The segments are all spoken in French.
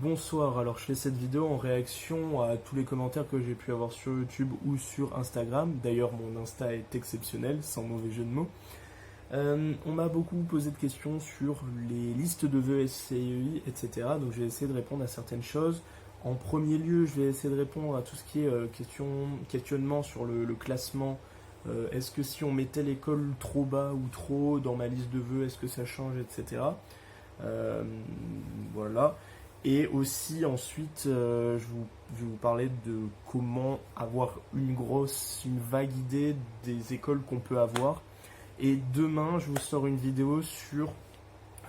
Bonsoir, alors je fais cette vidéo en réaction à tous les commentaires que j'ai pu avoir sur YouTube ou sur Instagram. D'ailleurs mon Insta est exceptionnel, sans mauvais jeu de mots. On m'a beaucoup posé de questions sur les listes de vœux SCI, etc. Donc je vais essayer de répondre à certaines choses. En premier lieu, je vais essayer de répondre à tout ce qui est questionnement sur le classement. Est-ce que si on mettait l'école trop bas ou trop haut dans ma liste de vœux, est-ce que ça change, etc. Voilà. Et aussi ensuite, je vais vous parler de comment avoir une vague idée des écoles qu'on peut avoir. Et demain, je vous sors une vidéo sur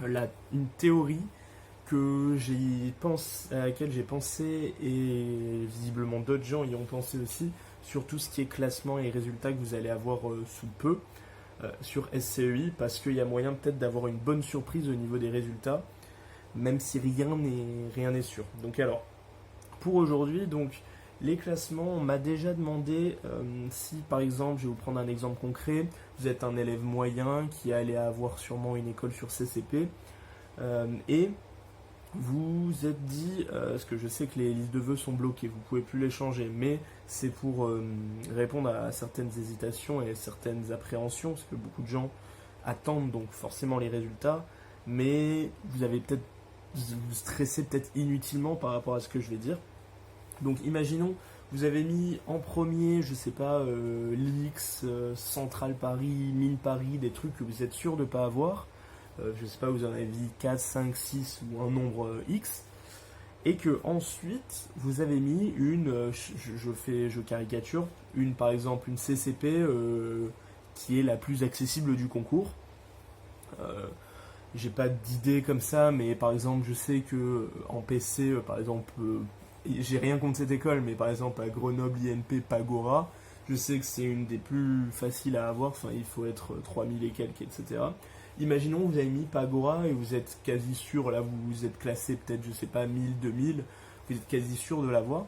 une théorie à laquelle j'ai pensé et visiblement d'autres gens y ont pensé aussi sur tout ce qui est classement et résultats que vous allez avoir sous peu sur SCEI parce qu'il y a moyen peut-être d'avoir une bonne surprise au niveau des résultats même si rien n'est sûr. Donc alors, pour aujourd'hui, donc les classements, on m'a déjà demandé si par exemple, je vais vous prendre un exemple concret, vous êtes un élève moyen qui allait avoir sûrement une école sur CCP et vous êtes dit, parce que je sais que les listes de vœux sont bloquées, vous pouvez plus les changer, mais c'est pour répondre à certaines hésitations et certaines appréhensions, parce que beaucoup de gens attendent donc forcément les résultats, mais vous stressez peut-être inutilement par rapport à ce que je vais dire. Donc imaginons, vous avez mis en premier, je sais pas, l'X, Central Paris, Mine Paris, des trucs que vous êtes sûr de ne pas avoir. Je sais pas, vous en avez mis 4, 5, 6 ou un nombre X. Et que ensuite, vous avez mis je caricature, par exemple une CCP qui est la plus accessible du concours. J'ai pas d'idée comme ça, mais par exemple, je sais que en PC, par exemple, j'ai rien contre cette école, mais par exemple à Grenoble INP Pagora, je sais que c'est une des plus faciles à avoir, enfin il faut être 3000 et quelques, etc. Imaginons que vous avez mis Pagora et vous êtes quasi sûr, là vous êtes classé peut-être, je sais pas, 1000, 2000, vous êtes quasi sûr de l'avoir.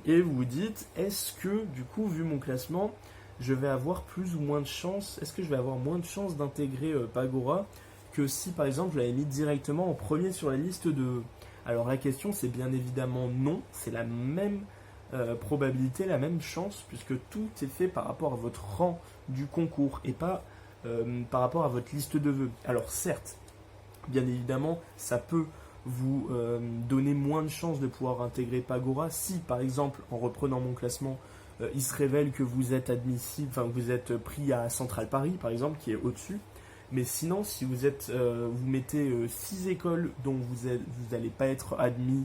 Et vous vous dites, est-ce que du coup, vu mon classement, je vais avoir plus ou moins de chance, est-ce que je vais avoir moins de chance d'intégrer Pagora que si par exemple je l'avais mis directement en premier sur la liste de... Alors la question c'est bien évidemment non, c'est la même probabilité, la même chance, puisque tout est fait par rapport à votre rang du concours et pas par rapport à votre liste de vœux. Alors certes, bien évidemment, ça peut vous donner moins de chances de pouvoir intégrer Pagora si par exemple en reprenant mon classement il se révèle que vous êtes admissible, enfin vous êtes pris à Central Paris par exemple, qui est au-dessus. Mais sinon, si vous mettez 6 écoles dont vous n'allez pas être admis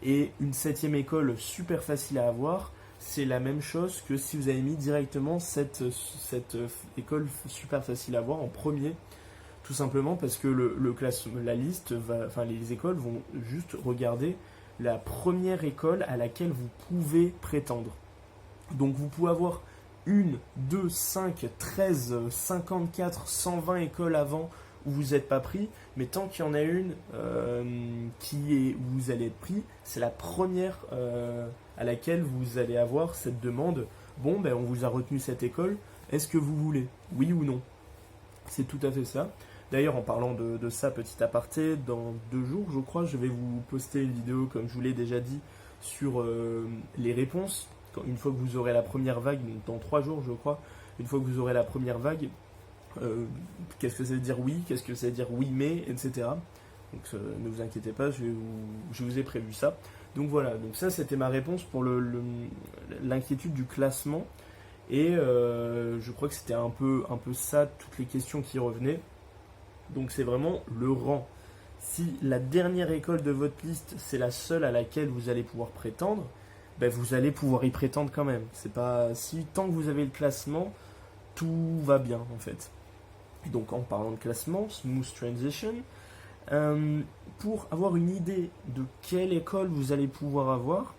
et une 7e école super facile à avoir, c'est la même chose que si vous avez mis directement cette école super facile à avoir en premier. Tout simplement parce que les écoles vont juste regarder la première école à laquelle vous pouvez prétendre. Donc vous pouvez avoir 1, 2, 5, 13, 54, 120 écoles avant où vous n'êtes pas pris, mais tant qu'il y en a une où vous allez être pris, c'est la première à laquelle vous allez avoir cette demande. Bon, ben on vous a retenu cette école, est-ce que vous voulez? Oui ou non? C'est tout à fait ça. D'ailleurs, en parlant de ça, petit aparté, dans 2 jours, je crois, je vais vous poster une vidéo, comme je vous l'ai déjà dit, sur les réponses. Une fois que vous aurez la première vague, dans 3 jours je crois, une fois que vous aurez la première vague, qu'est-ce que ça veut dire oui, qu'est-ce que ça veut dire oui mais, etc. Donc ne vous inquiétez pas, je vous ai prévu ça. Donc voilà, donc ça c'était ma réponse pour l'inquiétude du classement. Et je crois que c'était un peu ça, toutes les questions qui revenaient. Donc c'est vraiment le rang. Si la dernière école de votre liste, c'est la seule à laquelle vous allez pouvoir prétendre, ben vous allez pouvoir y prétendre quand même. C'est pas si tant que vous avez le classement, tout va bien en fait. Et donc en parlant de classement, smooth transition, pour avoir une idée de quelle école vous allez pouvoir avoir,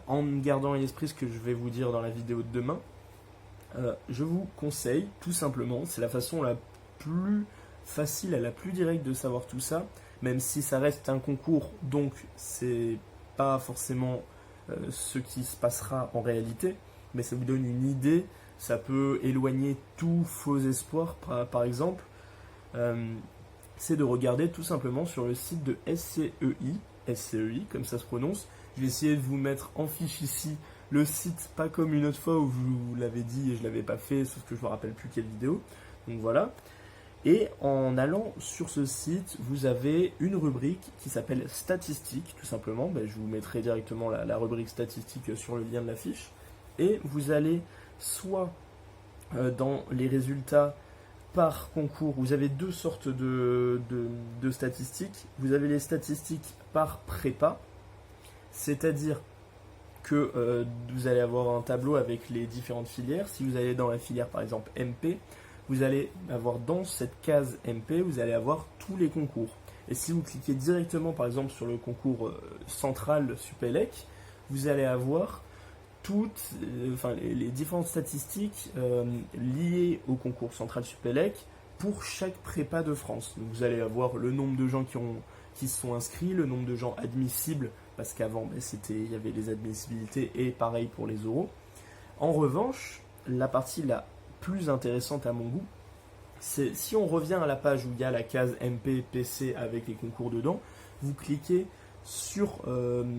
en gardant à l'esprit ce que je vais vous dire dans la vidéo de demain, je vous conseille tout simplement, c'est la façon la plus facile et la plus directe de savoir tout ça, même si ça reste un concours, donc c'est pas forcément ce qui se passera en réalité, mais ça vous donne une idée, ça peut éloigner tous faux espoirs par exemple. c'est de regarder tout simplement sur le site de SCEI, comme ça se prononce. Je vais essayer de vous mettre en fiche ici le site, pas comme une autre fois où je vous l'avais dit et je ne l'avais pas fait, sauf que je ne me rappelle plus quelle vidéo. Donc voilà. Et en allant sur ce site, vous avez une rubrique qui s'appelle statistiques, tout simplement. Je vous mettrai directement la rubrique statistiques sur le lien de la fiche. Et vous allez soit dans les résultats par concours, vous avez deux sortes de statistiques. Vous avez les statistiques par prépa, c'est-à-dire que vous allez avoir un tableau avec les différentes filières. Si vous allez dans la filière par exemple MP, vous allez avoir dans cette case MP, vous allez avoir tous les concours. Et si vous cliquez directement par exemple sur le concours central Supélec, vous allez avoir toutes les différentes statistiques liées au concours central Supélec pour chaque prépa de France. Donc vous allez avoir le nombre de gens qui se sont inscrits, le nombre de gens admissibles, parce qu'avant il y avait les admissibilités et pareil pour les oraux. En revanche, la partie la plus intéressante à mon goût, c'est si on revient à la page où il y a la case MP, PC avec les concours dedans, vous cliquez sur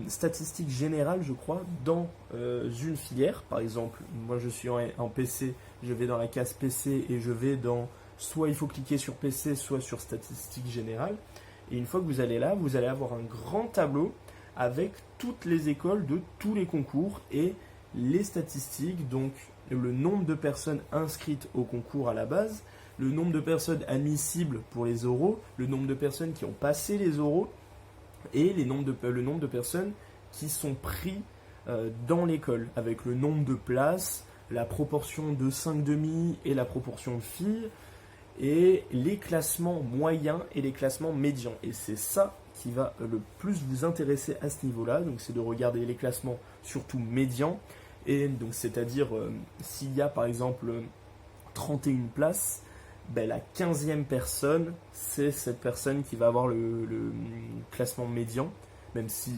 statistiques générales, je crois, dans une filière. Par exemple, moi je suis en PC, je vais dans la case PC et je vais dans, soit il faut cliquer sur PC, soit sur statistiques générales. Et une fois que vous allez là, vous allez avoir un grand tableau avec toutes les écoles de tous les concours et les statistiques, donc le nombre de personnes inscrites au concours à la base, le nombre de personnes admissibles pour les oraux, le nombre de personnes qui ont passé les oraux et le nombre de personnes qui sont pris dans l'école, avec le nombre de places, la proportion de 5,5 et la proportion de filles, et les classements moyens et les classements médians. Et c'est ça qui va le plus vous intéresser à ce niveau-là, donc c'est de regarder les classements surtout médians, et donc c'est-à-dire s'il y a par exemple 31 places, la 15e personne, c'est cette personne qui va avoir le classement médian, même si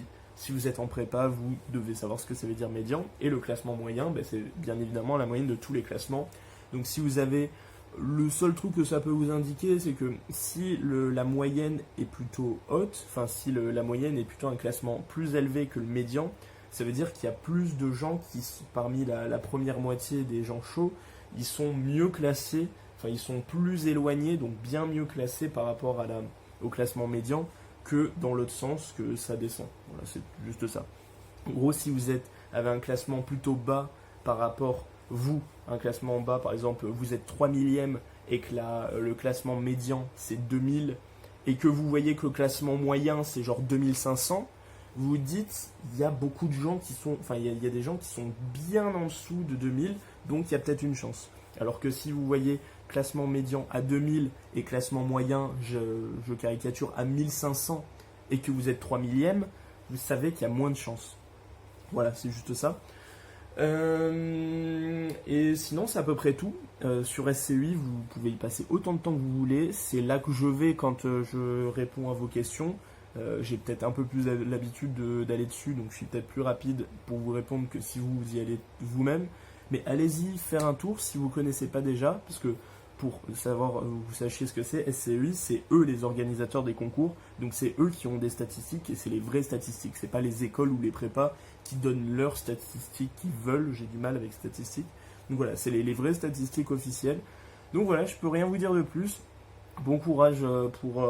vous êtes en prépa, vous devez savoir ce que ça veut dire médian, et le classement moyen, c'est bien évidemment la moyenne de tous les classements. Donc si vous avez, le seul truc que ça peut vous indiquer, c'est que si la moyenne est plutôt haute, si la moyenne est plutôt un classement plus élevé que le médian, ça veut dire qu'il y a plus de gens qui, parmi la première moitié des gens chauds, ils sont mieux classés, ils sont plus éloignés, donc bien mieux classés par rapport au classement médian que dans l'autre sens, que ça descend. Voilà, c'est juste ça. En gros, si vous avez un classement plutôt bas par rapport, un classement bas, par exemple, vous êtes 3 millième et que le classement médian c'est 2000, et que vous voyez que le classement moyen c'est genre 2500, vous vous dites, il y a beaucoup de gens qui sont, il y a des gens qui sont bien en dessous de 2000, donc il y a peut-être une chance. Alors que si vous voyez classement médian à 2000 et classement moyen, je caricature, à 1500 et que vous êtes 3 millième, vous savez qu'il y a moins de chances. Voilà, c'est juste ça. Et sinon, c'est à peu près tout. Sur SCEI, vous pouvez y passer autant de temps que vous voulez. C'est là que je vais quand je réponds à vos questions. J'ai peut-être un peu plus l'habitude d'aller dessus, donc je suis peut-être plus rapide pour vous répondre que si vous y allez vous-même. Mais allez-y faire un tour si vous ne connaissez pas déjà, parce que pour savoir, vous sachiez ce que c'est, SCEI, c'est eux les organisateurs des concours, donc c'est eux qui ont des statistiques et c'est les vraies statistiques, c'est pas les écoles ou les prépas qui donnent leurs statistiques qu'ils veulent, j'ai du mal avec statistiques. Donc voilà, c'est les vraies statistiques officielles. Donc voilà, je peux rien vous dire de plus. Bon courage pour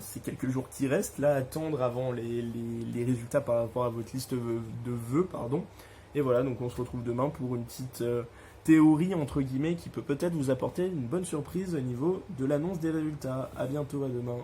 ces quelques jours qui restent, là, attendre avant les résultats par rapport à votre liste de vœux, pardon. Et voilà, donc on se retrouve demain pour une petite théorie, entre guillemets, qui peut peut-être vous apporter une bonne surprise au niveau de l'annonce des résultats. À bientôt, à demain.